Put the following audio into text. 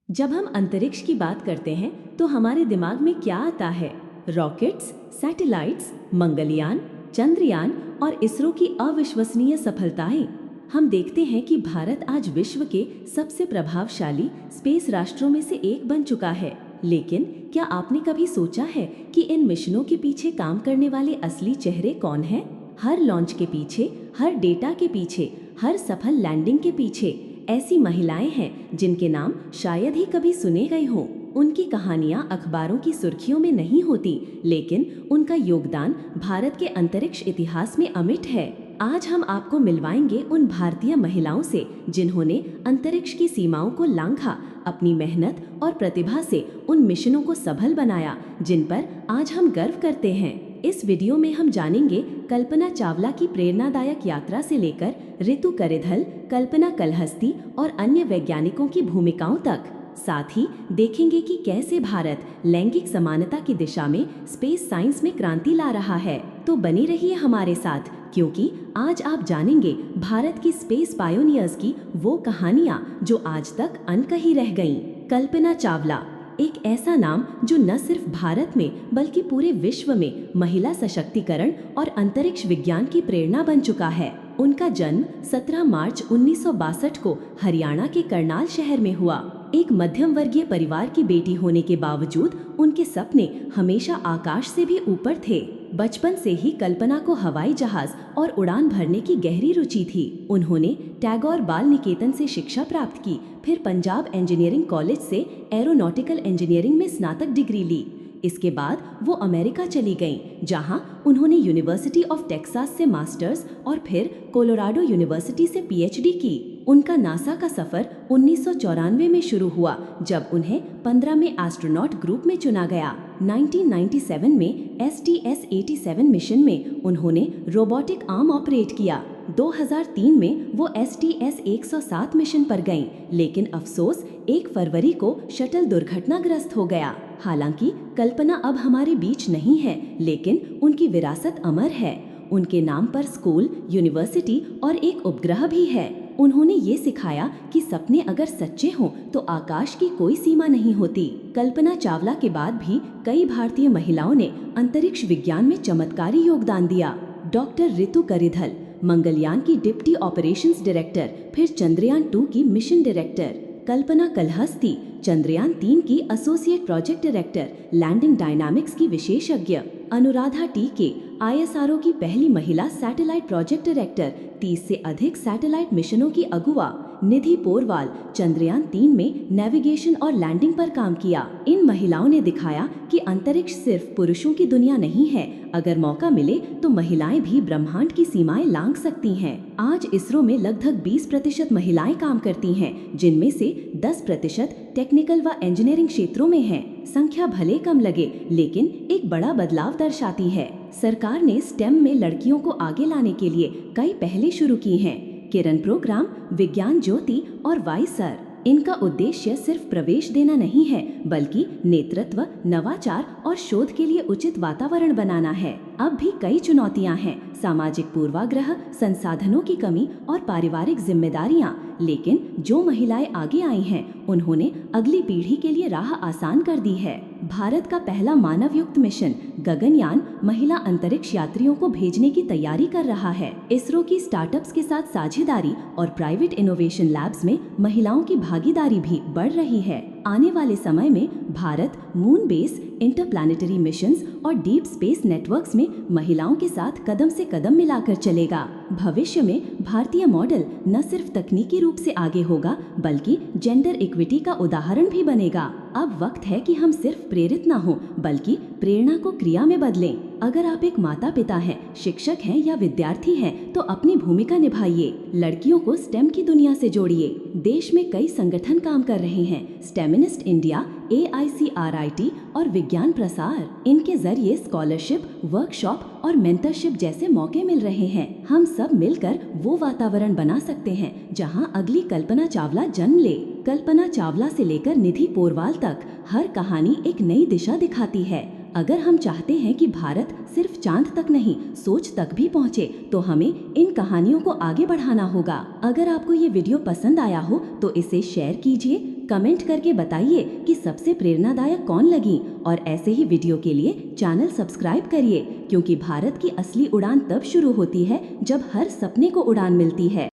जब हम अंतरिक्ष की बात करते हैं तो हमारे दिमाग में क्या आता है? रॉकेट्स, सैटेलाइट्स, मंगलयान, चंद्रयान और इसरो की अविश्वसनीय सफलताएं। हम देखते हैं कि भारत आज विश्व के सबसे प्रभावशाली स्पेस राष्ट्रों में से एक बन चुका है। लेकिन क्या आपने कभी सोचा है कि इन मिशनों के पीछे काम करने वाले असली चेहरे कौन हैं? हर लॉन्च के पीछे, हर डेटा के पीछे, हर सफल लैंडिंग के पीछे ऐसी महिलाएं हैं जिनके नाम शायद ही कभी सुने गए हों। उनकी कहानियां अखबारों की सुर्खियों में नहीं होती, लेकिन उनका योगदान भारत के अंतरिक्ष इतिहास में अमिट है। आज हम आपको मिलवाएंगे उन भारतीय महिलाओं से जिन्होंने अंतरिक्ष की सीमाओं को लांघा, अपनी मेहनत और प्रतिभा से उन मिशनों को सफल बनाया जिन पर आज हम गर्व करते हैं। इस वीडियो में हम जानेंगे कल्पना चावला की प्रेरणादायक यात्रा से लेकर ऋतु करिधल, कल्पना कलहस्ती और अन्य वैज्ञानिकों की भूमिकाओं तक। साथ ही देखेंगे कि कैसे भारत लैंगिक समानता की दिशा में स्पेस साइंस में क्रांति ला रहा है। तो बने रहिए हमारे साथ, क्योंकि आज आप जानेंगे भारत की स्पेस पायोनियर्स की वो कहानियां जो आज तक अनकही रह गईं। कल्पना चावला एक ऐसा नाम जो न सिर्फ भारत में बल्कि पूरे विश्व में महिला सशक्तिकरण और अंतरिक्ष विज्ञान की प्रेरणा बन चुका है। उनका जन्म 17 मार्च 1962 को हरियाणा के करनाल शहर में हुआ। एक मध्यम वर्गीय परिवार की बेटी होने के बावजूद उनके सपने हमेशा आकाश से भी ऊपर थे। बचपन से ही कल्पना को हवाई जहाज और उड़ान भरने की गहरी रुचि थी। उन्होंने टैगोर बाल निकेतन से शिक्षा प्राप्त की, फिर पंजाब इंजीनियरिंग कॉलेज से एरोनॉटिकल इंजीनियरिंग में स्नातक डिग्री ली। इसके बाद वो अमेरिका चली गईं, जहां उन्होंने यूनिवर्सिटी ऑफ टेक्सास से मास्टर्स और फिर कोलोराडो यूनिवर्सिटी से पीएचडी की। उनका नासा का सफर 1994 में शुरू हुआ, जब उन्हें 15 में एस्ट्रोनॉट ग्रुप में चुना गया। 1997 में STS-87 मिशन में उन्होंने रोबोटिक आर्म ऑपरेट किया। 2003 में वो STS-107 मिशन पर गईं, लेकिन अफसोस 1 फरवरी को शटल दुर्घटनाग्रस्त हो गया। हालांकि कल्पना अब हमारे बीच नहीं है, लेकिन उनकी विरासत अमर है। उनके नाम पर स्कूल, यूनिवर्सिटी और एक उपग्रह भी है। उन्होंने ये सिखाया कि सपने अगर सच्चे हों तो आकाश की कोई सीमा नहीं होती। कल्पना चावला के बाद भी कई भारतीय महिलाओं ने अंतरिक्ष विज्ञान में चमत्कारी योगदान दिया। डॉक्टर ऋतु करिधल मंगलयान की डिप्टी ऑपरेशंस डायरेक्टर, फिर चंद्रयान 2 की मिशन डायरेक्टर। कल्पना कलहस्ती चंद्रयान 3 की associate project director, landing dynamics की विशेषज्ञ। अनुराधा टी ISRO की पहली महिला सैटेलाइट प्रोजेक्ट डायरेक्टर, 30 से अधिक सैटेलाइट मिशनों की अगुवा। निधि पोरवाल चंद्रयान 3 में नेविगेशन और लैंडिंग पर काम किया। इन महिलाओं ने दिखाया कि अंतरिक्ष सिर्फ पुरुषों की दुनिया नहीं है। अगर मौका मिले तो महिलाएं भी ब्रह्मांड की सीमाएं लांघ सकती हैं। आज इसरो में लगभग 20% महिलाएं काम करती हैं, जिनमें से 10% टेक्निकल व इंजीनियरिंग क्षेत्रों में हैं। संख्या भले कम लगे, लेकिन एक बड़ा बदलाव दर्शाती है। सरकार ने स्टेम में लड़कियों को आगे लाने के लिए कई पहलें शुरू की हैं। किरण प्रोग्राम, विज्ञान ज्योति और वाईसर। इनका उद्देश्य सिर्फ प्रवेश देना नहीं है, बल्कि नेतृत्व, नवाचार और शोध के लिए उचित वातावरण बनाना है। अब भी कई चुनौतियां हैं, सामाजिक पूर्वाग्रह, संसाधनों की कमी और पारिवारिक जिम्मेदारियां। लेकिन जो महिलाएं आगे आई हैं, उन्होंने अगली पीढ़ी के लिए राह आसान कर दी है। भारत का पहला मानवयुक्त मिशन गगनयान महिला अंतरिक्ष यात्रियों को भेजने की तैयारी कर रहा है। इसरो की स्टार्टअप्स के साथ साझेदारी और प्राइवेट इनोवेशन लैब्स में महिलाओं की भागीदारी भी बढ़ रही है। आने वाले समय में Bharat moon base, interplanetary missions और डीप स्पेस नेटवर्क्स में महिलाओं के साथ कदम से कदम मिलाकर चलेगा। भविष्य में भारतीय मॉडल न सिर्फ तकनीकी रूप से आगे होगा, बल्कि जेंडर इक्विटी का उदाहरण भी बनेगा। अब वक्त है कि हम सिर्फ प्रेरित न हों, बल्कि प्रेरणा को क्रिया में बदलें। अगर आप एक माता पिता हैं, शिक्षक हैं या विद्यार्थी हैं, तो अपनी भूमिका निभाइए। लड़कियों को स्टेम की दुनिया से जोड़िए। देश में कई संगठन काम कर रहे हैं, स्टेमिनिस्ट इंडिया, AICRIT और विज्ञान प्रसार। इनके जरिए स्कॉलरशिप, वर्कशॉप और मेंटरशिप जैसे मौके मिल रहे हैं। हम सब मिलकर वो वातावरण बना सकते हैं जहां अगली कल्पना चावला जन्म ले। कल्पना चावला से लेकर निधि पोरवाल तक हर कहानी एक नई दिशा दिखाती है। अगर हम चाहते हैं कि भारत सिर्फ चांद तक नहीं, सोच तक भी पहुंचे, तो हमें इन कहानियों को आगे बढ़ाना होगा। अगर आपको ये वीडियो पसंद आया हो तो इसे शेयर कीजिए, कमेंट करके बताइए कि सबसे प्रेरणादायक कौन लगी। और ऐसे ही वीडियो के लिए चैनल सब्सक्राइब करिए, क्योंकि भारत की असली उड़ान तब शुरू होती है जब हर सपने को उड़ान मिलती है।